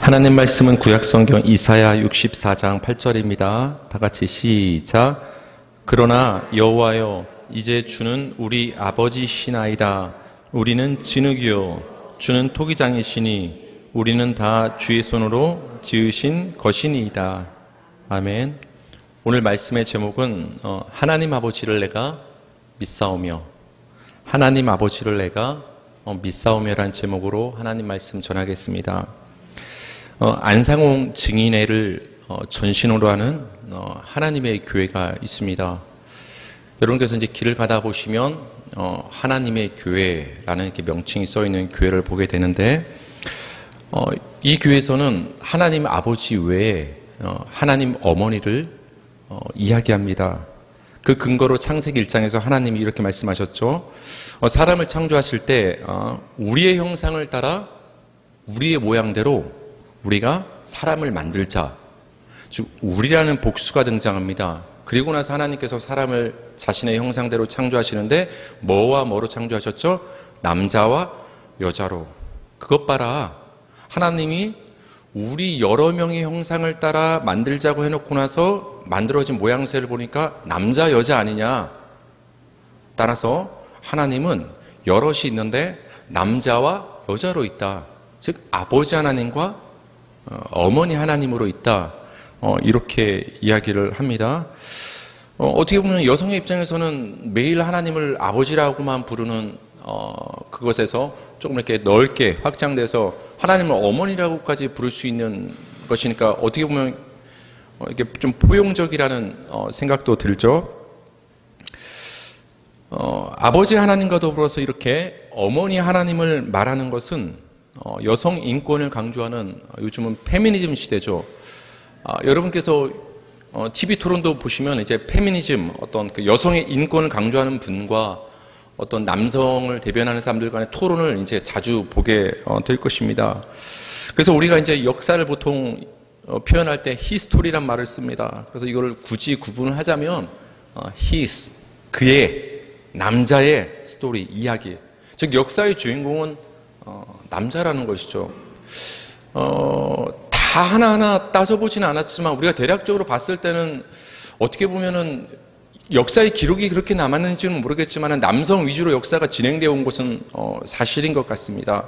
하나님 말씀은 구약성경 이사야 64장 8절입니다. 다 같이 시작. 그러나 여호와여, 이제 주는 우리 아버지시나이다. 우리는 진흙이요 주는 토기장이시니 우리는 다 주의 손으로 지으신 것이니이다. 아멘. 오늘 말씀의 제목은 하나님 아버지를 내가 믿사오며, 하나님 아버지를 내가 믿사오며라는 제목으로 하나님 말씀 전하겠습니다. 안상홍 증인회를 전신으로 하는 하나님의 교회가 있습니다. 여러분께서 이제 길을 가다 보시면 하나님의 교회라는 이렇게 명칭이 써 있는 교회를 보게 되는데, 이 교회에서는 하나님 아버지 외에 하나님 어머니를 이야기합니다. 그 근거로 창세기 1장에서 하나님이 이렇게 말씀하셨죠. 사람을 창조하실 때 우리의 형상을 따라 우리의 모양대로 우리가 사람을 만들자. 즉 우리라는 복수가 등장합니다. 그리고 나서 하나님께서 사람을 자신의 형상대로 창조하시는데 뭐와 뭐로 창조하셨죠? 남자와 여자로. 그것 봐라. 하나님이 우리 여러 명의 형상을 따라 만들자고 해놓고 나서 만들어진 모양새를 보니까 남자 여자 아니냐. 따라서 하나님은 여럿이 있는데 남자와 여자로 있다. 즉 아버지 하나님과 어머니 하나님으로 있다. 이렇게 이야기를 합니다. 어떻게 보면 여성의 입장에서는 매일 하나님을 아버지라고만 부르는 그것에서 조금 이렇게 넓게 확장돼서 하나님을 어머니라고까지 부를 수 있는 것이니까 어떻게 보면 이게 좀 포용적이라는 생각도 들죠. 아버지 하나님과 더불어서 이렇게 어머니 하나님을 말하는 것은 여성 인권을 강조하는, 요즘은 페미니즘 시대죠. 여러분께서 TV 토론도 보시면 이제 페미니즘, 어떤 그 여성의 인권을 강조하는 분과 어떤 남성을 대변하는 사람들 간의 토론을 이제 자주 보게 될 것입니다. 그래서 우리가 이제 역사를 보통 표현할 때 히스토리란 말을 씁니다. 그래서 이걸 굳이 구분을 하자면 his, 그의, 남자의 스토리, 이야기. 즉 역사의 주인공은 남자라는 것이죠. 다 하나하나 따져보지는 않았지만 우리가 대략적으로 봤을 때는 어떻게 보면은 역사의 기록이 그렇게 남았는지는 모르겠지만 남성 위주로 역사가 진행되어 온 것은 사실인 것 같습니다.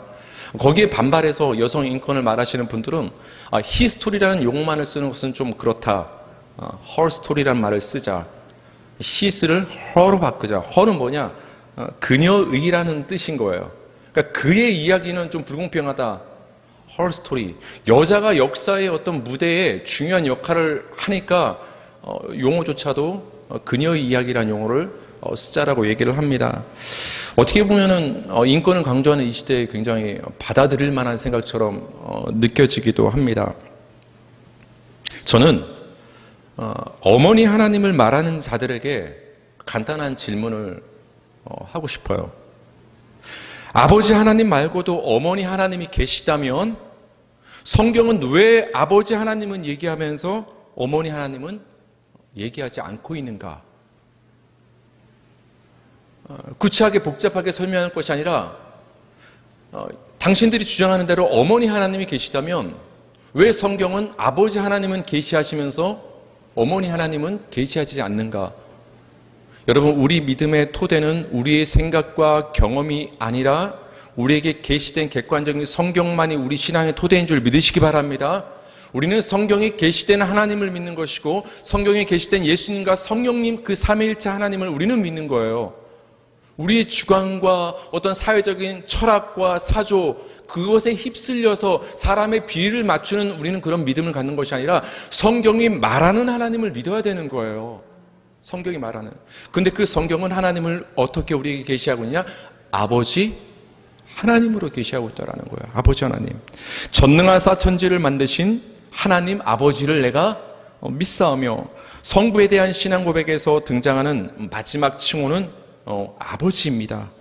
거기에 반발해서 여성 인권을 말하시는 분들은 히스토리라는 용어만을 쓰는 것은 좀 그렇다. her story라는 말을 쓰자. his를 her로 바꾸자. her는 뭐냐? 그녀의라는 뜻인 거예요. 그러니까 그의 이야기는 좀 불공평하다. her story. 여자가 역사의 어떤 무대에 중요한 역할을 하니까 용어조차도 그녀의 이야기라는 용어를 쓰자라고 얘기를 합니다. 어떻게 보면은 인권을 강조하는 이 시대에 굉장히 받아들일 만한 생각처럼 느껴지기도 합니다. 저는 어머니 하나님을 말하는 자들에게 간단한 질문을 하고 싶어요. 아버지 하나님 말고도 어머니 하나님이 계시다면 성경은 왜 아버지 하나님은 얘기하면서 어머니 하나님은 얘기하지 않고 있는가? 구체하게 복잡하게 설명할 것이 아니라 당신들이 주장하는 대로 어머니 하나님이 계시다면 왜 성경은 아버지 하나님은 계시하시면서 어머니 하나님은 계시하지 않는가? 여러분, 우리 믿음의 토대는 우리의 생각과 경험이 아니라 우리에게 계시된 객관적인 성경만이 우리 신앙의 토대인 줄 믿으시기 바랍니다. 우리는 성경에 계시된 하나님을 믿는 것이고 성경에 계시된 예수님과 성령님 그 삼위일체 하나님을 우리는 믿는 거예요. 우리의 주관과 어떤 사회적인 철학과 사조, 그것에 휩쓸려서 사람의 비위를 맞추는 우리는 그런 믿음을 갖는 것이 아니라 성경이 말하는 하나님을 믿어야 되는 거예요. 성경이 말하는. 근데 그 성경은 하나님을 어떻게 우리에게 계시하고 있냐? 아버지 하나님으로 계시하고 있다는 거예요. 아버지 하나님. 전능하사 천지를 만드신 하나님 아버지를 내가 믿사오며, 성부에 대한 신앙 고백에서 등장하는 마지막 칭호는 아버지입니다.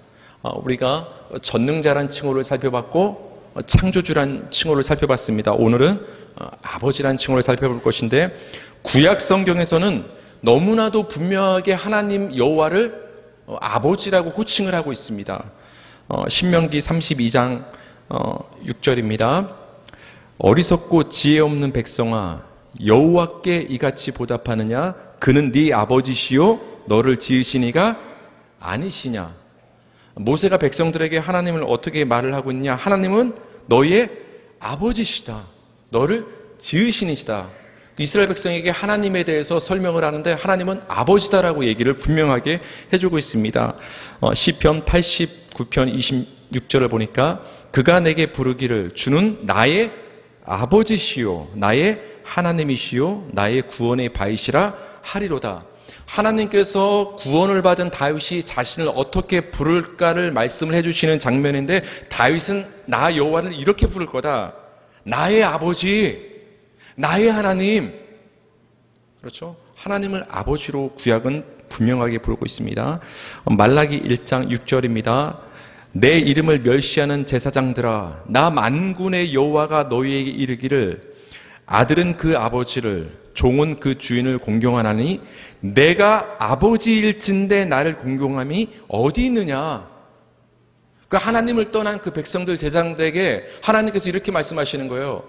우리가 전능자란 칭호를 살펴봤고 창조주란 칭호를 살펴봤습니다. 오늘은 아버지란 칭호를 살펴볼 것인데, 구약 성경에서는 너무나도 분명하게 하나님 여호와를 아버지라고 호칭을 하고 있습니다. 신명기 32장 6절입니다. 어리석고 지혜 없는 백성아, 여호와께 이같이 보답하느냐? 그는 네 아버지시요 너를 지으신 이가 아니시냐? 모세가 백성들에게 하나님을 어떻게 말을 하고 있냐? 하나님은 너희의 아버지시다. 너를 지으신 이시다. 이스라엘 백성에게 하나님에 대해서 설명을 하는데 하나님은 아버지다라고 얘기를 분명하게 해주고 있습니다. 시편 89편 26절을 보니까 그가 내게 부르기를 주는 나의 아버지시요 나의 하나님이시요 나의 구원의 바위시라 하리로다. 하나님께서 구원을 받은 다윗이 자신을 어떻게 부를까를 말씀을 해주시는 장면인데 다윗은 나 여호와를 이렇게 부를 거다. 나의 아버지, 나의 하나님. 그렇죠? 하나님을 아버지로 구약은 분명하게 부르고 있습니다. 말라기 1장 6절입니다. 내 이름을 멸시하는 제사장들아, 나 만군의 여호와가 너희에게 이르기를 아들은 그 아버지를 종은 그 주인을 공경하나니 내가 아버지일진데 나를 공경함이 어디 있느냐. 그 하나님을 떠난 그 백성들 제사장들에게 하나님께서 이렇게 말씀하시는 거예요.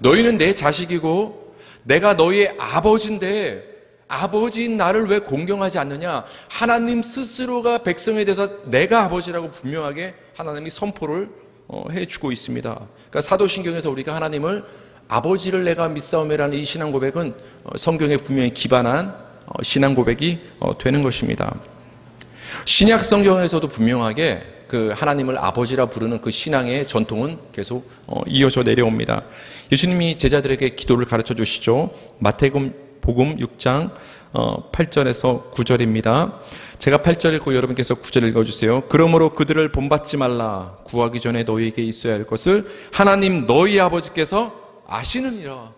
너희는 내 자식이고 내가 너희의 아버지인데 아버지인 나를 왜 공경하지 않느냐. 하나님 스스로가 백성에 대해서 내가 아버지라고 분명하게 하나님이 선포를 해주고 있습니다. 그러니까 사도신경에서 우리가 하나님을 아버지를 내가 믿사오매라는 이 신앙 고백은 성경에 분명히 기반한 신앙 고백이 되는 것입니다. 신약 성경에서도 분명하게 그 하나님을 아버지라 부르는 그 신앙의 전통은 계속 이어져 내려옵니다. 예수님이 제자들에게 기도를 가르쳐 주시죠. 마태복음 6장 8절에서 9절입니다. 제가 8절 읽고 여러분께서 9절 읽어주세요. 그러므로 그들을 본받지 말라. 구하기 전에 너희에게 있어야 할 것을 하나님 너희 아버지께서 아시느니라.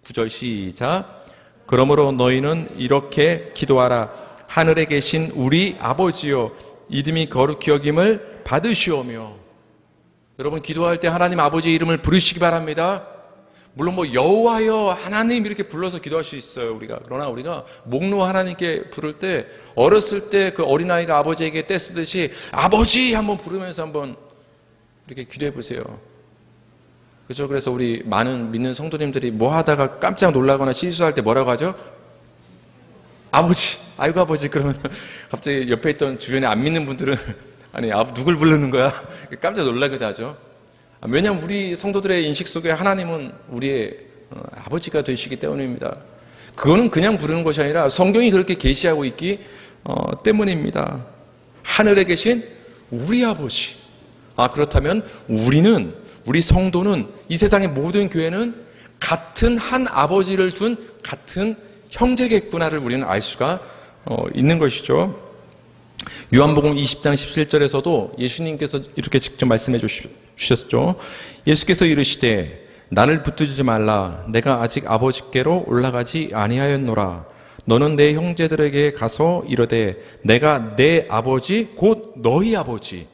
9절 시작. 그러므로 너희는 이렇게 기도하라. 하늘에 계신 우리 아버지여, 이름이 거룩히 여김을 받으시오며. 여러분 기도할 때 하나님 아버지의 이름을 부르시기 바랍니다. 물론 여호와여 하나님 이렇게 불러서 기도할 수 있어요 우리가. 그러나 우리가 목로 하나님께 부를 때 어렸을 때 그 어린아이가 아버지에게 떼쓰듯이 아버지 한번 부르면서 한번 이렇게 기도해 보세요. 그렇죠? 그래서 우리 많은 믿는 성도님들이 뭐 하다가 깜짝 놀라거나 실수할 때 뭐라고 하죠? 아버지, 아이고 아버지. 그러면 갑자기 옆에 있던 주변에 안 믿는 분들은 아니 누굴 부르는 거야? 깜짝 놀라기도 하죠. 왜냐하면 우리 성도들의 인식 속에 하나님은 우리의 아버지가 되시기 때문입니다. 그거는 그냥 부르는 것이 아니라 성경이 그렇게 계시하고 있기 때문입니다. 하늘에 계신 우리 아버지. 그렇다면 우리 성도는 이 세상의 모든 교회는 같은 한 아버지를 둔 같은 형제겠구나를 우리는 알 수가 있는 것이죠. 요한복음 20장 17절에서도 예수님께서 이렇게 직접 말씀해 주셨죠. 예수께서 이르시되 나를 붙들지 말라. 내가 아직 아버지께로 올라가지 아니하였노라. 너는 내 형제들에게 가서 이르되 내가 내 아버지 곧 너희 아버지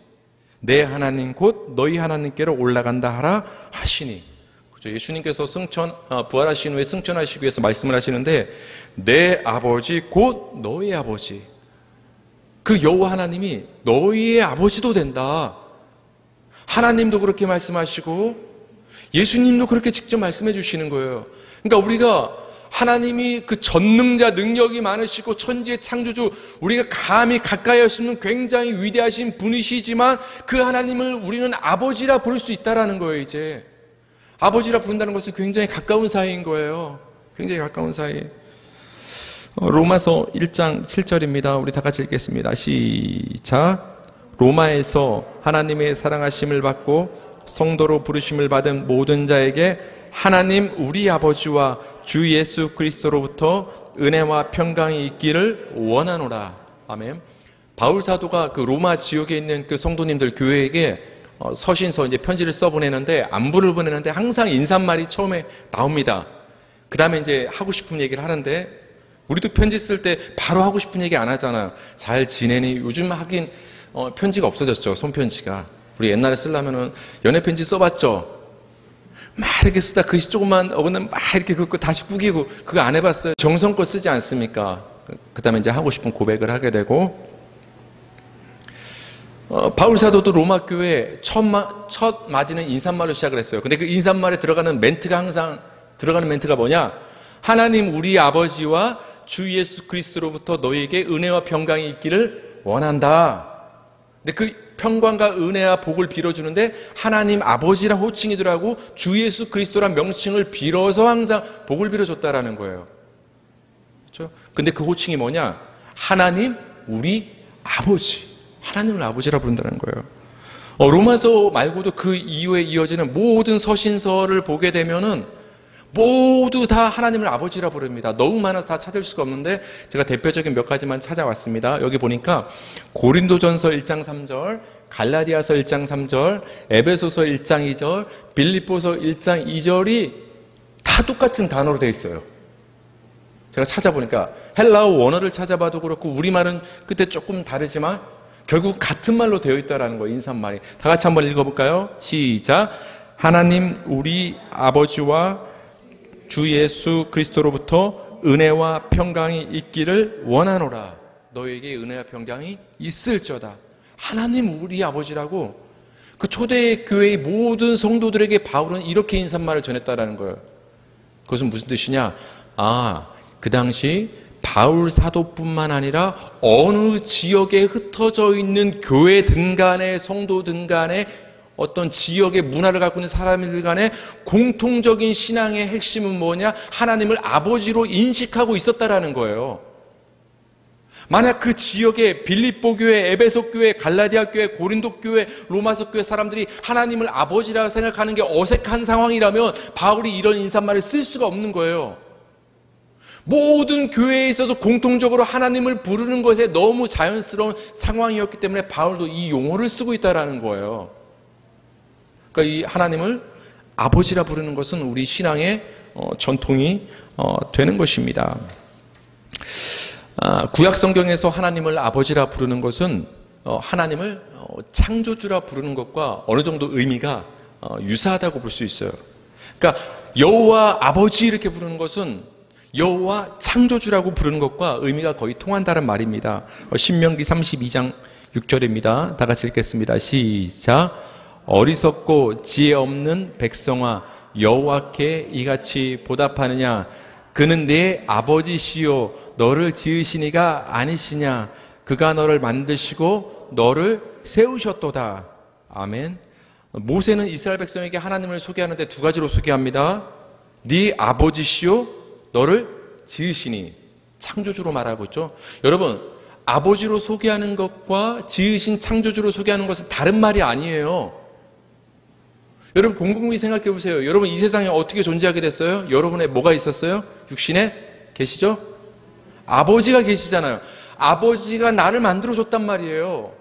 내 하나님 곧 너희 하나님께로 올라간다 하라 하시니. 그렇죠? 예수님께서 부활하신 후에 승천하시기 위해서 말씀을 하시는데 내 아버지 곧 너희 아버지, 그 여호와 하나님이 너희의 아버지도 된다. 하나님도 그렇게 말씀하시고 예수님도 그렇게 직접 말씀해 주시는 거예요. 그러니까 우리가 하나님이 그 전능자, 능력이 많으시고 천지의 창조주, 우리가 감히 가까이 할 수 없는 굉장히 위대하신 분이시지만 그 하나님을 우리는 아버지라 부를 수 있다라는 거예요. 이제 아버지라 부른다는 것은 굉장히 가까운 사이인 거예요. 굉장히 가까운 사이. 로마서 1장 7절입니다. 우리 다 같이 읽겠습니다. 시작. 로마에서 하나님의 사랑하심을 받고 성도로 부르심을 받은 모든 자에게 하나님 우리 아버지와 주 예수 그리스도로부터 은혜와 평강이 있기를 원하노라. 아멘. 바울 사도가 그 로마 지역에 있는 그 성도님들 교회에게 서신서 이제 편지를 써보내는데 안부를 보내는데 항상 인사말이 처음에 나옵니다. 그 다음에 이제 하고 싶은 얘기를 하는데 우리도 편지 쓸 때 바로 하고 싶은 얘기 안 하잖아요. 잘 지내니? 요즘 하긴 편지가 없어졌죠. 손편지가. 우리 옛날에 쓰려면은 연애 편지 써봤죠. 막 이렇게 쓰다 글씨 조금만 어긋나면 막 이렇게 긋고 다시 구기고. 그거 안 해봤어요? 정성껏 쓰지 않습니까? 그 다음에 이제 하고 싶은 고백을 하게 되고 바울 사도도 로마 교회 첫 마디는 인사말로 시작을 했어요. 근데 그 인사말에 들어가는 멘트가 항상 들어가는 멘트가 뭐냐? 하나님 우리 아버지와 주 예수 그리스도로부터 너희에게 은혜와 평강이 있기를 원한다. 근데 그 평강과 은혜와 복을 빌어주는데 하나님 아버지라 호칭이더라고 주 예수 그리스도란 명칭을 빌어서 항상 복을 빌어줬다라는 거예요. 그렇죠? 근데 그 호칭이 뭐냐? 하나님 우리 아버지. 하나님을 아버지라 부른다는 거예요. 로마서 말고도 그 이후에 이어지는 모든 서신서를 보게 되면은 모두 다 하나님을 아버지라 부릅니다. 너무 많아서 다 찾을 수가 없는데 제가 대표적인 몇 가지만 찾아왔습니다. 여기 보니까 고린도전서 1장 3절, 갈라디아서 1장 3절, 에베소서 1장 2절, 빌립보서 1장 2절이 다 똑같은 단어로 되어 있어요. 제가 찾아보니까 헬라어 원어를 찾아봐도 그렇고 우리말은 그때 조금 다르지만 결국 같은 말로 되어 있다는 거예요. 인사말이. 다 같이 한번 읽어볼까요? 시작. 하나님 우리 아버지와 주 예수 그리스도로부터 은혜와 평강이 있기를 원하노라. 너에게 은혜와 평강이 있을저다. 하나님 우리 아버지라고 그 초대교회의 모든 성도들에게 바울은 이렇게 인사말을 전했다라는 거예요. 그것은 무슨 뜻이냐? 그 당시 바울 사도뿐만 아니라 어느 지역에 흩어져 있는 교회든 간에 성도든 간에 어떤 지역의 문화를 갖고 있는 사람들 간에 공통적인 신앙의 핵심은 뭐냐? 하나님을 아버지로 인식하고 있었다라는 거예요. 만약 그 지역의 빌립보 교회, 에베소 교회, 갈라디아 교회, 고린도 교회, 로마서 교회 사람들이 하나님을 아버지라고 생각하는 게 어색한 상황이라면 바울이 이런 인사말을 쓸 수가 없는 거예요. 모든 교회에 있어서 공통적으로 하나님을 부르는 것에 너무 자연스러운 상황이었기 때문에 바울도 이 용어를 쓰고 있다는 거예요. 그러니까 이 하나님을 아버지라 부르는 것은 우리 신앙의 전통이 되는 것입니다. 구약 성경에서 하나님을 아버지라 부르는 것은 하나님을 창조주라 부르는 것과 어느 정도 의미가 유사하다고 볼 수 있어요. 그러니까 여호와 아버지 이렇게 부르는 것은 여호와 창조주라고 부르는 것과 의미가 거의 통한다는 말입니다. 신명기 32장 6절입니다. 다 같이 읽겠습니다. 시작. 어리석고 지혜 없는 백성아 여호와께 이같이 보답하느냐? 그는 내 아버지시요 너를 지으시니가 아니시냐? 그가 너를 만드시고 너를 세우셨도다. 아멘. 모세는 이스라엘 백성에게 하나님을 소개하는데 두 가지로 소개합니다. 네 아버지시요 너를 지으시니. 창조주로 말하고 있죠. 여러분, 아버지로 소개하는 것과 지으신 창조주로 소개하는 것은 다른 말이 아니에요. 여러분 곰곰이 생각해 보세요. 여러분 이 세상에 어떻게 존재하게 됐어요? 여러분의 뭐가 있었어요? 육신에 계시죠? 아버지가 계시잖아요. 아버지가 나를 만들어 줬단 말이에요.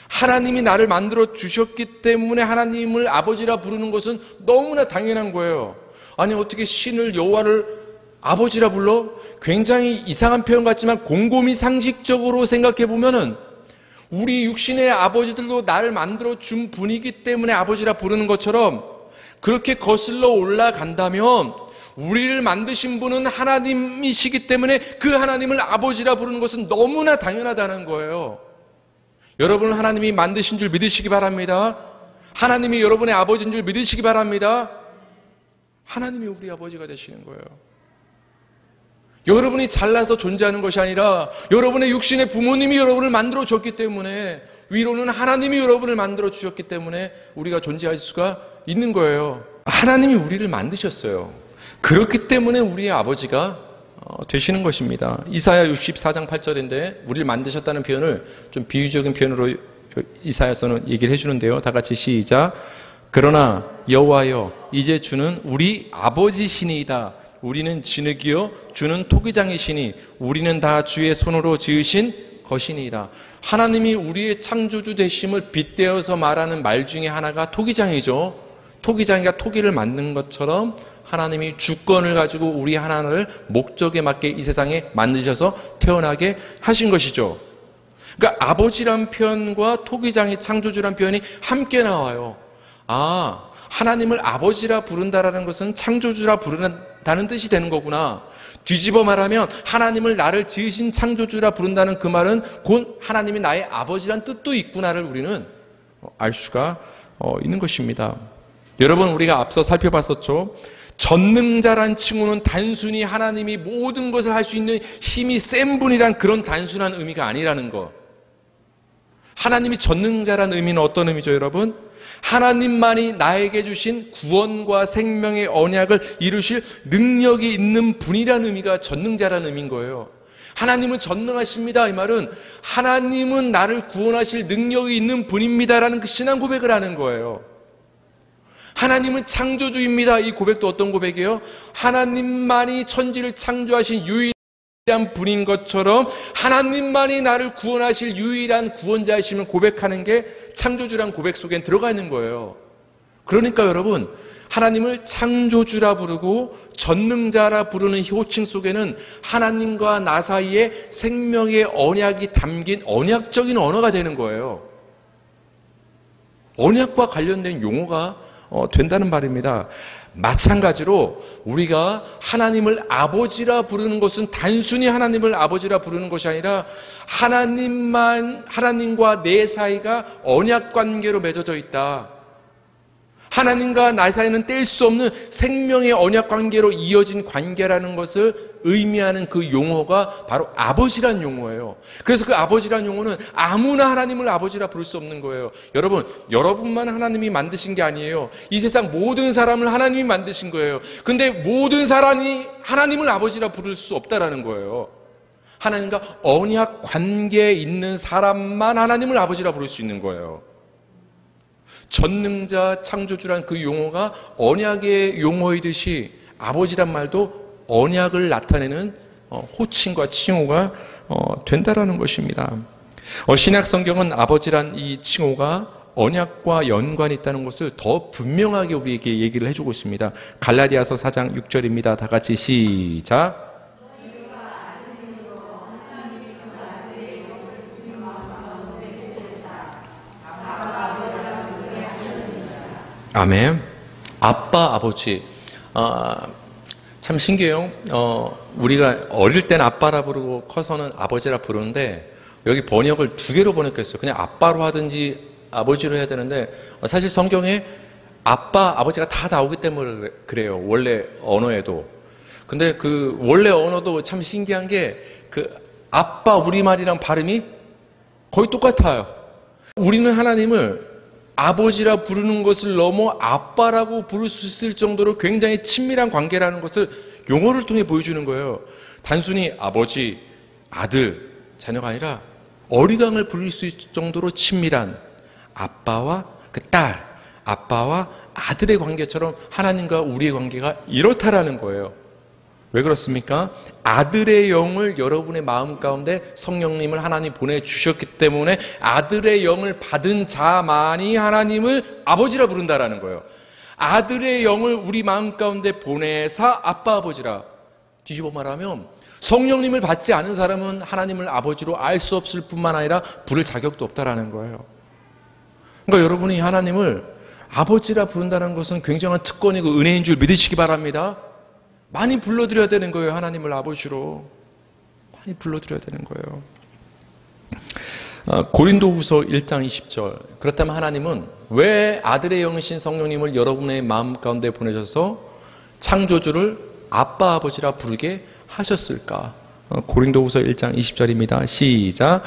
하나님이 나를 만들어 주셨기 때문에 하나님을 아버지라 부르는 것은 너무나 당연한 거예요. 아니 어떻게 신을 여호와를 아버지라 불러? 굉장히 이상한 표현 같지만 곰곰이 상식적으로 생각해 보면은 우리 육신의 아버지들도 나를 만들어 준 분이기 때문에 아버지라 부르는 것처럼 그렇게 거슬러 올라간다면 우리를 만드신 분은 하나님이시기 때문에 그 하나님을 아버지라 부르는 것은 너무나 당연하다는 거예요. 여러분은 하나님이 만드신 줄 믿으시기 바랍니다. 하나님이 여러분의 아버지인 줄 믿으시기 바랍니다. 하나님이 우리 아버지가 되시는 거예요. 여러분이 잘나서 존재하는 것이 아니라 여러분의 육신의 부모님이 여러분을 만들어 줬기 때문에 위로는 하나님이 여러분을 만들어 주셨기 때문에 우리가 존재할 수가 있는 거예요. 하나님이 우리를 만드셨어요. 그렇기 때문에 우리의 아버지가 되시는 것입니다. 이사야 64장 8절인데 우리를 만드셨다는 표현을 좀 비유적인 표현으로 이사야서는 얘기를 해주는데요. 다 같이 시작. 그러나 여호와여 이제 주는 우리 아버지시니이다. 우리는 진흙이요 주는 토기장이시니 우리는 다 주의 손으로 지으신 것이니이다. 하나님이 우리의 창조주 되심을 빗대어서 말하는 말 중에 하나가 토기장이죠. 토기장이가 토기를 만든 것처럼 하나님이 주권을 가지고 우리 하나를 목적에 맞게 이 세상에 만드셔서 태어나게 하신 것이죠. 그러니까 아버지란 표현과 토기장이 창조주란 표현이 함께 나와요. 하나님을 아버지라 부른다라는 것은 창조주라 부르는 부른다는 뜻이 되는 거구나. 뒤집어 말하면 하나님을 나를 지으신 창조주라 부른다는 그 말은 곧 하나님이 나의 아버지란 뜻도 있구나를 우리는 알 수가 있는 것입니다. 여러분, 우리가 앞서 살펴봤었죠. 전능자란 칭호는 단순히 하나님이 모든 것을 할 수 있는 힘이 센 분이란 그런 단순한 의미가 아니라는 것. 하나님이 전능자란 의미는 어떤 의미죠, 여러분? 하나님만이 나에게 주신 구원과 생명의 언약을 이루실 능력이 있는 분이라는 의미가 전능자라는 의미인 거예요. 하나님은 전능하십니다. 이 말은 하나님은 나를 구원하실 능력이 있는 분입니다라는 그 신앙 고백을 하는 거예요. 하나님은 창조주입니다. 이 고백도 어떤 고백이에요? 하나님만이 천지를 창조하신 유일한 분인 것처럼 하나님만이 나를 구원하실 유일한 구원자이심을 고백하는 게 창조주란 고백 속엔 들어가 있는 거예요. 그러니까 여러분, 하나님을 창조주라 부르고 전능자라 부르는 호칭 속에는 하나님과 나 사이에 생명의 언약이 담긴 언약적인 언어가 되는 거예요. 언약과 관련된 용어가 된다는 말입니다. 마찬가지로 우리가 하나님을 아버지라 부르는 것은 단순히 하나님을 아버지라 부르는 것이 아니라 하나님과 내 사이가 언약 관계로 맺어져 있다. 하나님과 나 사이는 뗄 수 없는 생명의 언약 관계로 이어진 관계라는 것을 의미하는 그 용어가 바로 아버지란 용어예요. 그래서 그 아버지란 용어는 아무나 하나님을 아버지라 부를 수 없는 거예요. 여러분만 하나님이 만드신 게 아니에요. 이 세상 모든 사람을 하나님이 만드신 거예요. 근데 모든 사람이 하나님을 아버지라 부를 수 없다라는 거예요. 하나님과 언약 관계에 있는 사람만 하나님을 아버지라 부를 수 있는 거예요. 전능자 창조주란 그 용어가 언약의 용어이듯이 아버지란 말도 언약을 나타내는 호칭과 칭호가 된다라는 것입니다. 신약 성경은 아버지란 이 칭호가 언약과 연관이 있다는 것을 더 분명하게 우리에게 얘기를 해주고 있습니다. 갈라디아서 4장 6절입니다. 다 같이 시작. 아멘. 아빠, 아버지. 참 신기해요. 우리가 어릴 땐 아빠라 부르고 커서는 아버지라 부르는데 여기 번역을 두 개로 번역했어요. 그냥 아빠로 하든지 아버지로 해야 되는데 사실 성경에 아빠, 아버지가 다 나오기 때문에 그래요. 원래 언어에도. 근데 그 원래 언어도 참 신기한 게 그 아빠 우리말이랑 발음이 거의 똑같아요. 우리는 하나님을 아버지라 부르는 것을 넘어 아빠라고 부를 수 있을 정도로 굉장히 친밀한 관계라는 것을 용어를 통해 보여주는 거예요. 단순히 아버지, 아들, 자녀가 아니라 어리광을 부릴 수 있을 정도로 친밀한 아빠와 그 딸, 아빠와 아들의 관계처럼 하나님과 우리의 관계가 이렇다라는 거예요. 왜 그렇습니까? 아들의 영을 여러분의 마음 가운데 성령님을 하나님 보내주셨기 때문에 아들의 영을 받은 자만이 하나님을 아버지라 부른다라는 거예요. 아들의 영을 우리 마음 가운데 보내사 아빠 아버지라. 뒤집어 말하면 성령님을 받지 않은 사람은 하나님을 아버지로 알 수 없을 뿐만 아니라 부를 자격도 없다라는 거예요. 그러니까 여러분이 하나님을 아버지라 부른다는 것은 굉장한 특권이고 은혜인 줄 믿으시기 바랍니다. 많이 불러드려야 되는 거예요. 하나님을 아버지로 많이 불러드려야 되는 거예요. 고린도후서 1장 20절. 그렇다면 하나님은 왜 아들의 영이신 성령님을 여러분의 마음 가운데 보내셔서 창조주를 아빠 아버지라 부르게 하셨을까? 고린도후서 1장 20절입니다. 시작.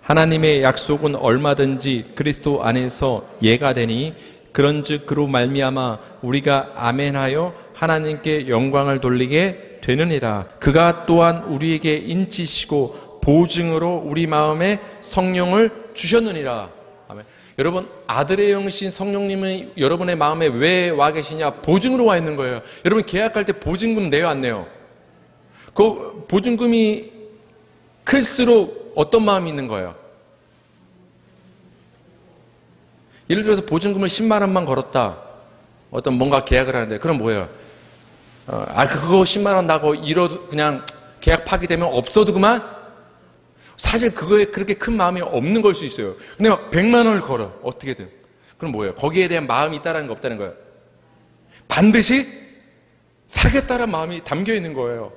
하나님의 약속은 얼마든지 그리스도 안에서 예가 되니 그런즉 그로 말미암아 우리가 아멘하여 하나님께 영광을 돌리게 되느니라. 그가 또한 우리에게 인치시고 보증으로 우리 마음에 성령을 주셨느니라. 아멘. 여러분, 아들의 영이신 성령님은 여러분의 마음에 왜 와 계시냐? 보증으로 와 있는 거예요. 여러분, 계약할 때 보증금 내요, 안 내요? 그 보증금이 클수록 어떤 마음이 있는 거예요? 예를 들어서 보증금을 10만 원만 걸었다. 어떤 뭔가 계약을 하는데 그럼 뭐예요? 그거 10만 원 나고 이러도 그냥 계약 파기되면 없어도 그만? 사실 그거에 그렇게 큰 마음이 없는 걸 수 있어요. 근데 막 100만 원을 걸어. 어떻게든. 그럼 뭐예요? 거기에 대한 마음이 있다는 거 없다는 거예요. 반드시 사겠다는 마음이 담겨 있는 거예요.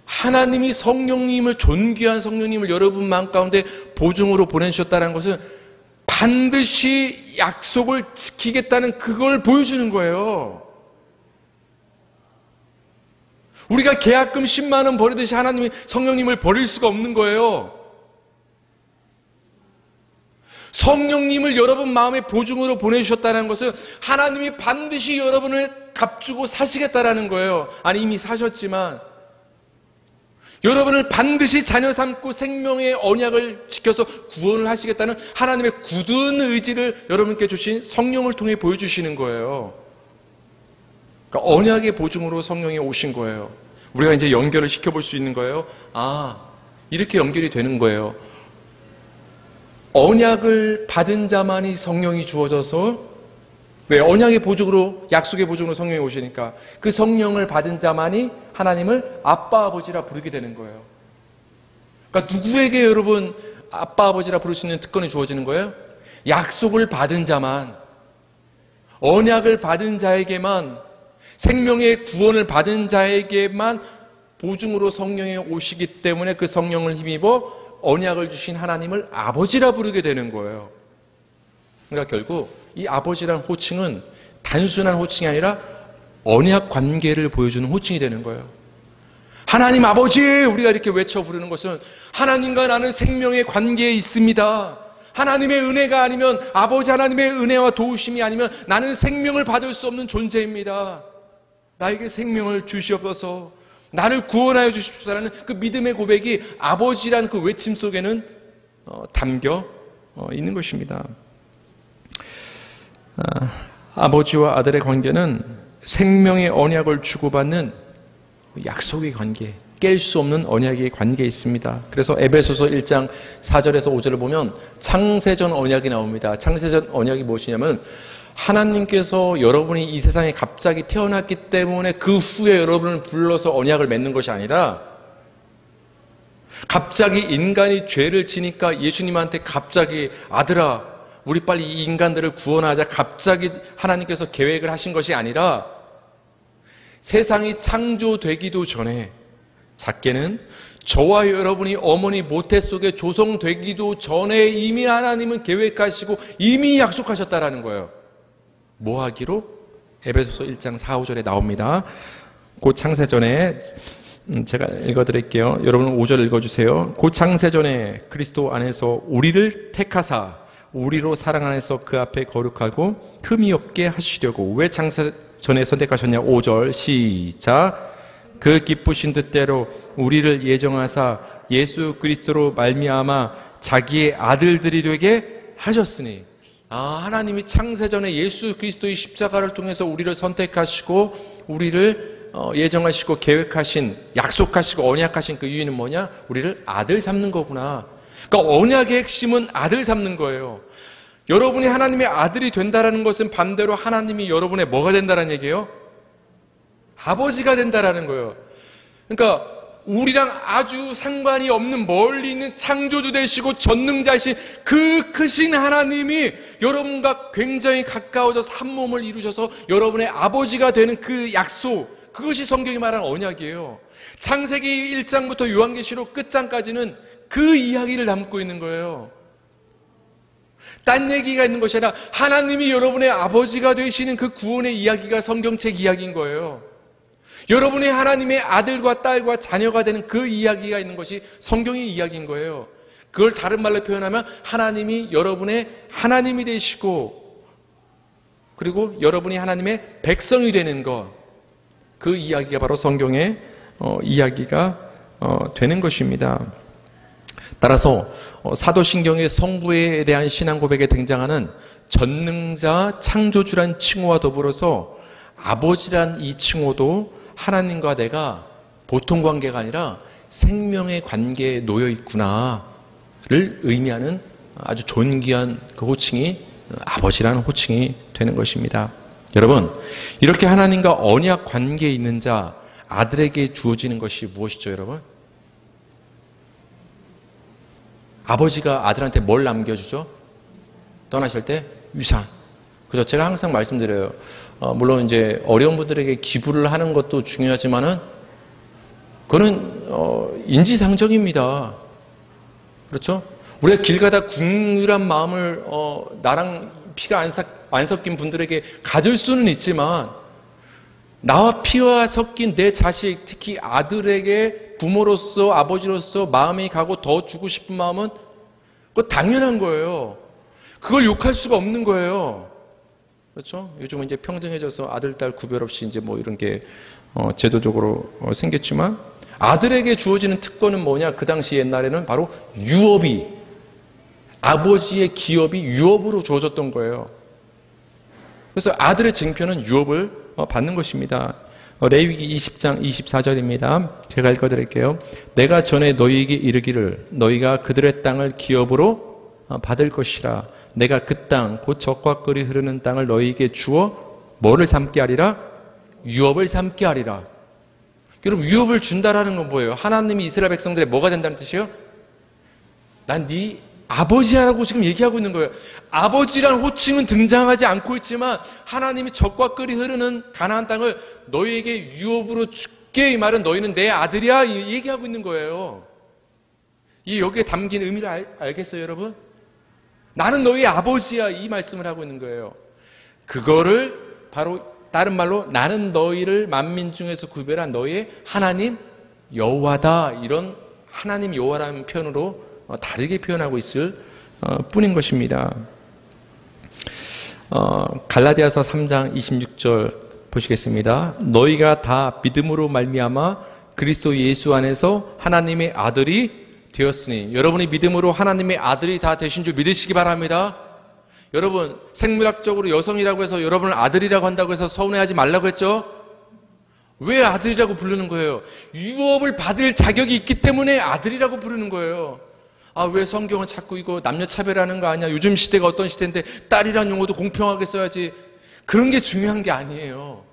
하나님이 성령님을, 존귀한 성령님을 여러분 마음 가운데 보증으로 보내주셨다는 것은 반드시 약속을 지키겠다는 그걸 보여주는 거예요. 우리가 계약금 10만 원 버리듯이 하나님이 성령님을 버릴 수가 없는 거예요. 성령님을 여러분 마음의 보증으로 보내주셨다는 것은 하나님이 반드시 여러분을 값주고 사시겠다라는 거예요. 아니, 이미 사셨지만 여러분을 반드시 자녀 삼고 생명의 언약을 지켜서 구원을 하시겠다는 하나님의 굳은 의지를 여러분께 주신 성령을 통해 보여주시는 거예요. 그러니까 언약의 보증으로 성령이 오신 거예요. 우리가 이제 연결을 시켜볼 수 있는 거예요. 아, 이렇게 연결이 되는 거예요. 언약을 받은 자만이 성령이 주어져서, 왜? 언약의 보증으로, 약속의 보증으로 성령이 오시니까 그 성령을 받은 자만이 하나님을 아빠 아버지라 부르게 되는 거예요. 그러니까 누구에게 여러분 아빠 아버지라 부를 수 있는 특권이 주어지는 거예요? 약속을 받은 자만, 언약을 받은 자에게만, 생명의 구원을 받은 자에게만 보증으로 성령이 오시기 때문에 그 성령을 힘입어 언약을 주신 하나님을 아버지라 부르게 되는 거예요. 그러니까 결국 이 아버지라는 호칭은 단순한 호칭이 아니라 언약 관계를 보여주는 호칭이 되는 거예요. 하나님 아버지, 우리가 이렇게 외쳐 부르는 것은 하나님과 나는 생명의 관계에 있습니다. 하나님의 은혜가 아니면, 아버지 하나님의 은혜와 도우심이 아니면 나는 생명을 받을 수 없는 존재입니다. 나에게 생명을 주시옵소서, 나를 구원하여 주십시오라는 그 믿음의 고백이 아버지라는 그 외침 속에는 담겨 있는 것입니다. 아버지와 아들의 관계는 생명의 언약을 주고받는 약속의 관계, 깰 수 없는 언약의 관계에 있습니다. 그래서 에베소서 1장 4절에서 5절을 보면 창세전 언약이 나옵니다. 창세전 언약이 무엇이냐면, 하나님께서 여러분이 이 세상에 갑자기 태어났기 때문에 그 후에 여러분을 불러서 언약을 맺는 것이 아니라, 갑자기 인간이 죄를 지니까 예수님한테 갑자기 아들아, 우리 빨리 이 인간들을 구원하자, 갑자기 하나님께서 계획을 하신 것이 아니라, 세상이 창조되기도 전에, 작게는 저와 여러분이 어머니 모태 속에 조성되기도 전에 이미 하나님은 계획하시고 이미 약속하셨다라는 거예요. 뭐 하기로? 에베소서 1장 4, 5절에 나옵니다. 그 창세전에 제가 읽어드릴게요. 여러분 5절 읽어주세요. 그 창세전에 그리스도 안에서 우리를 택하사 우리로 사랑 안에서 그 앞에 거룩하고 흠이 없게 하시려고. 왜 창세전에 선택하셨냐? 5절 시작. 그 기쁘신 뜻대로 우리를 예정하사 예수 그리스도로 말미암아 자기의 아들들이 되게 하셨으니. 하나님이 창세전에 예수 그리스도의 십자가를 통해서 우리를 선택하시고 우리를 예정하시고 계획하신, 약속하시고 언약하신 그 이유는 뭐냐? 우리를 아들 삼는 거구나. 그러니까 언약의 핵심은 아들 삼는 거예요. 여러분이 하나님의 아들이 된다라는 것은 반대로 하나님이 여러분의 뭐가 된다는 얘기예요? 아버지가 된다라는 거예요. 그러니까 우리랑 아주 상관이 없는 멀리 있는 창조주 되시고 전능자이신 그 크신 하나님이 여러분과 굉장히 가까워져서 한 몸을 이루셔서 여러분의 아버지가 되는 그 약속, 그것이 성경이 말하는 언약이에요. 창세기 1장부터 요한계시록 끝장까지는 그 이야기를 담고 있는 거예요. 딴 얘기가 있는 것이 아니라 하나님이 여러분의 아버지가 되시는 그 구원의 이야기가 성경책 이야기인 거예요. 여러분이 하나님의 아들과 딸과 자녀가 되는 그 이야기가 있는 것이 성경의 이야기인 거예요. 그걸 다른 말로 표현하면 하나님이 여러분의 하나님이 되시고 그리고 여러분이 하나님의 백성이 되는 것, 그 이야기가 바로 성경의 이야기가 되는 것입니다. 따라서 사도신경의 성부에 대한 신앙 고백에 등장하는 전능자 창조주란 칭호와 더불어서 아버지란 이 칭호도 하나님과 내가 보통 관계가 아니라 생명의 관계에 놓여 있구나를 의미하는 아주 존귀한 그 호칭이 아버지라는 호칭이 되는 것입니다. 여러분, 이렇게 하나님과 언약 관계에 있는 자, 아들에게 주어지는 것이 무엇이죠, 여러분? 아버지가 아들한테 뭘 남겨주죠? 떠나실 때 유산. 그죠? 제가 항상 말씀드려요. 물론 이제 어려운 분들에게 기부를 하는 것도 중요하지만은 그거는 인지상정입니다. 그렇죠? 우리가 길 가다 국률한 마음을 나랑 피가 안 섞인 분들에게 가질 수는 있지만 나와 피와 섞인 내 자식, 특히 아들에게 부모로서 아버지로서 마음이 가고 더 주고 싶은 마음은 그거 당연한 거예요. 그걸 욕할 수가 없는 거예요. 그렇죠? 요즘은 이제 평등해져서 아들, 딸 구별 없이 이제 뭐 이런 게 제도적으로 생겼지만 아들에게 주어지는 특권은 뭐냐? 그 당시 옛날에는 바로 유업이, 아버지의 기업이 유업으로 주어졌던 거예요. 그래서 아들의 증표는 유업을 받는 것입니다. 레위기 20장 24절입니다. 제가 읽어드릴게요. 내가 전에 너희에게 이르기를 너희가 그들의 땅을 기업으로 받을 것이라. 내가 그 땅 곧 젖과 꿀이 흐르는 땅을 너희에게 주어 뭐를 삼게 하리라? 유업을 삼게 하리라. 여러분, 유업을 준다라는 건 뭐예요? 하나님이 이스라엘 백성들의 뭐가 된다는 뜻이에요? 난 네 아버지라고 지금 얘기하고 있는 거예요. 아버지란 호칭은 등장하지 않고 있지만 하나님이 젖과 꿀이 흐르는 가나안 땅을 너희에게 유업으로 줄게, 이 말은 너희는 내 아들이야, 얘기하고 있는 거예요. 이 여기에 담긴 의미를 알겠어요, 여러분? 나는 너희 아버지야, 이 말씀을 하고 있는 거예요. 그거를 바로 다른 말로 나는 너희를 만민 중에서 구별한 너희의 하나님 여호와다, 이런 하나님 여호와라는 표현으로 다르게 표현하고 있을 뿐인 것입니다. 갈라디아서 3장 26절 보시겠습니다. 너희가 다 믿음으로 말미암아 그리스도 예수 안에서 하나님의 아들이 되었으니, 여러분이 믿음으로 하나님의 아들이 다 되신 줄 믿으시기 바랍니다. 여러분, 생물학적으로 여성이라고 해서 여러분을 아들이라고 한다고 해서 서운해하지 말라고 했죠? 왜 아들이라고 부르는 거예요? 유업을 받을 자격이 있기 때문에 아들이라고 부르는 거예요. 아, 왜 성경은 자꾸 이거 남녀 차별하는 거 아니야? 요즘 시대가 어떤 시대인데 딸이란 용어도 공평하게 써야지. 그런 게 중요한 게 아니에요.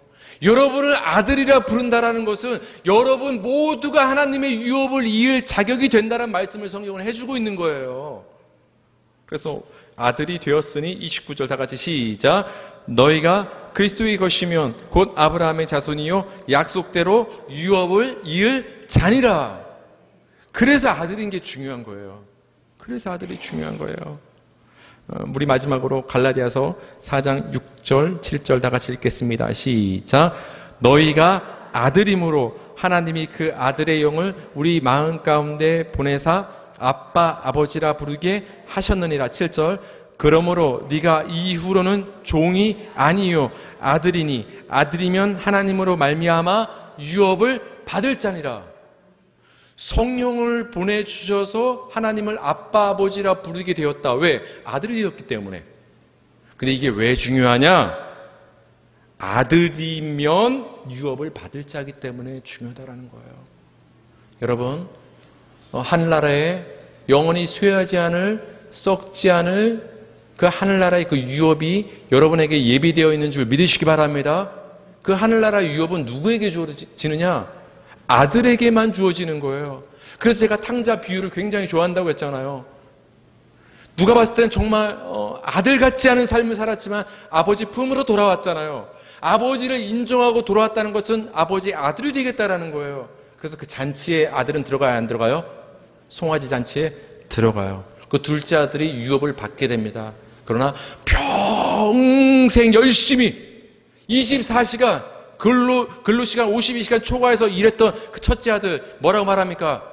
여러분을 아들이라 부른다라는 것은 여러분 모두가 하나님의 유업을 이을 자격이 된다는 말씀을 성경은 해주고 있는 거예요. 그래서 아들이 되었으니 29절 다 같이 시작. 너희가 그리스도의 것이면 곧 아브라함의 자손이요 약속대로 유업을 이을 자니라. 그래서 아들인 게 중요한 거예요. 그래서 아들이 중요한 거예요. 우리 마지막으로 갈라디아서 4장 6절 7절 다 같이 읽겠습니다. 시작. 너희가 아들임으로 하나님이 그 아들의 영을 우리 마음 가운데 보내사 아빠 아버지라 부르게 하셨느니라. 7절. 그러므로 네가 이후로는 종이 아니요 아들이니 아들이면 하나님으로 말미암아 유업을 받을 자니라. 성령을 보내주셔서 하나님을 아빠 아버지라 부르게 되었다. 왜? 아들이 되었기 때문에. 근데 이게 왜 중요하냐? 아들이면 유업을 받을 자이기 때문에 중요하다는 거예요. 여러분, 하늘나라에 영원히 쇠하지 않을, 썩지 않을 그 하늘나라의 그 유업이 여러분에게 예비되어 있는 줄 믿으시기 바랍니다. 그 하늘나라 유업은 누구에게 주어지느냐? 아들에게만 주어지는 거예요. 그래서 제가 탕자 비유를 굉장히 좋아한다고 했잖아요. 누가 봤을 때는 정말 아들 같지 않은 삶을 살았지만 아버지 품으로 돌아왔잖아요. 아버지를 인정하고 돌아왔다는 것은 아버지의 아들이 되겠다라는 거예요. 그래서 그 잔치에 아들은 들어가요, 안 들어가요? 송아지 잔치에 들어가요. 그 둘째 아들이 유업을 받게 됩니다. 그러나 평생 열심히 24시간 근로시간 52시간 초과해서 일했던 그 첫째 아들 뭐라고 말합니까?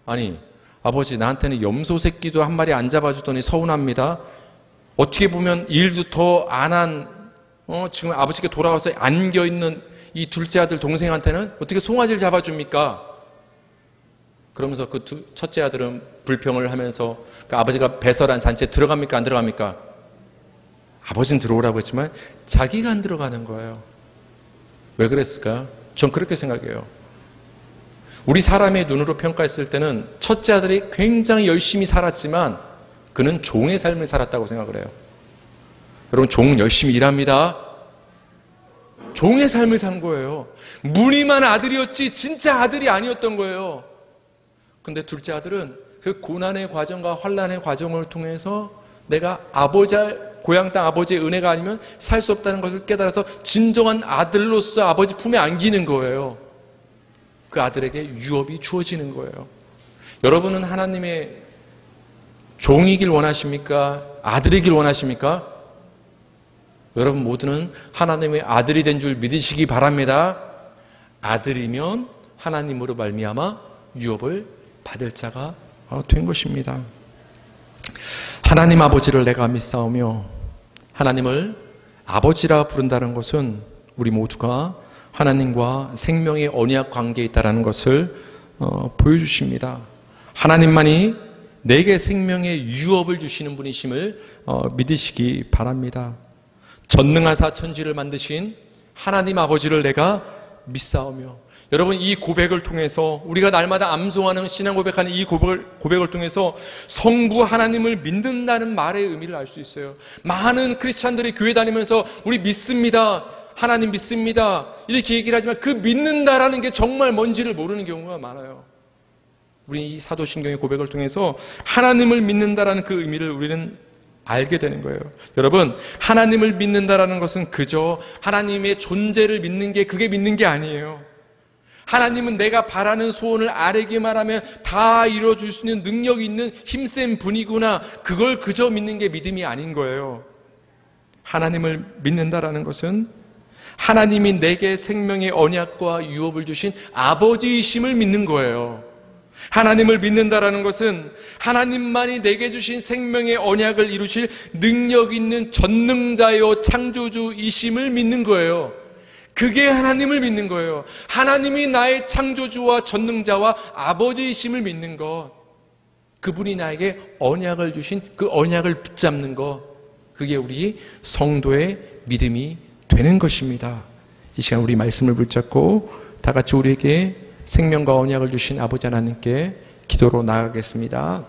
아니, 아버지 나한테는 염소 새끼도 한 마리 안 잡아주더니 서운합니다. 어떻게 보면 일도 더 안 한 지금 아버지께 돌아가서 안겨있는 이 둘째 아들 동생한테는 어떻게 송아지를 잡아줍니까? 그러면서 그 첫째 아들은 불평을 하면서 그 아버지가 배설한 잔치에 들어갑니까? 안 들어갑니까? 아버지는 들어오라고 했지만 자기가 안 들어가는 거예요. 왜 그랬을까요? 전 그렇게 생각해요. 우리 사람의 눈으로 평가했을 때는 첫째 아들이 굉장히 열심히 살았지만 그는 종의 삶을 살았다고 생각을 해요. 여러분, 종은 열심히 일합니다. 종의 삶을 산 거예요. 무늬만 아들이었지 진짜 아들이 아니었던 거예요. 근데 둘째 아들은 그 고난의 과정과 환난의 과정을 통해서 내가 고향 땅 아버지의 은혜가 아니면 살 수 없다는 것을 깨달아서 진정한 아들로서 아버지 품에 안기는 거예요. 그 아들에게 유업이 주어지는 거예요. 여러분은 하나님의 종이길 원하십니까? 아들이길 원하십니까? 여러분 모두는 하나님의 아들이 된 줄 믿으시기 바랍니다. 아들이면 하나님으로 말미암아 유업을 받을 자가 된 것입니다. 하나님 아버지를 내가 믿사오며 하나님을 아버지라 부른다는 것은 우리 모두가 하나님과 생명의 언약 관계에 있다는 것을 보여주십니다. 하나님만이 내게 생명의 유업을 주시는 분이심을 믿으시기 바랍니다. 전능하사 천지를 만드신 하나님 아버지를 내가 믿사오며, 여러분 이 고백을 통해서 우리가 날마다 암송하는 신앙 고백하는 이 고백을 통해서 성부 하나님을 믿는다는 말의 의미를 알 수 있어요. 많은 크리스찬들이 교회 다니면서 우리 믿습니다, 하나님 믿습니다 이렇게 얘기를 하지만 그 믿는다라는 게 정말 뭔지를 모르는 경우가 많아요. 우리 이 사도신경의 고백을 통해서 하나님을 믿는다라는 그 의미를 우리는 알게 되는 거예요. 여러분, 하나님을 믿는다라는 것은 그저 하나님의 존재를 믿는 게 그게 믿는 게 아니에요. 하나님은 내가 바라는 소원을 아뢰기만 하면 다 이루어줄 수 있는 능력이 있는 힘센 분이구나, 그걸 그저 믿는 게 믿음이 아닌 거예요. 하나님을 믿는다라는 것은 하나님이 내게 생명의 언약과 유업을 주신 아버지이심을 믿는 거예요. 하나님을 믿는다라는 것은 하나님만이 내게 주신 생명의 언약을 이루실 능력 있는 전능자요 창조주이심을 믿는 거예요. 그게 하나님을 믿는 거예요. 하나님이 나의 창조주와 전능자와 아버지이심을 믿는 것, 그분이 나에게 언약을 주신 그 언약을 붙잡는 것, 그게 우리 성도의 믿음이 되는 것입니다. 이 시간 우리 말씀을 붙잡고 다 같이 우리에게 생명과 언약을 주신 아버지 하나님께 기도로 나아가겠습니다.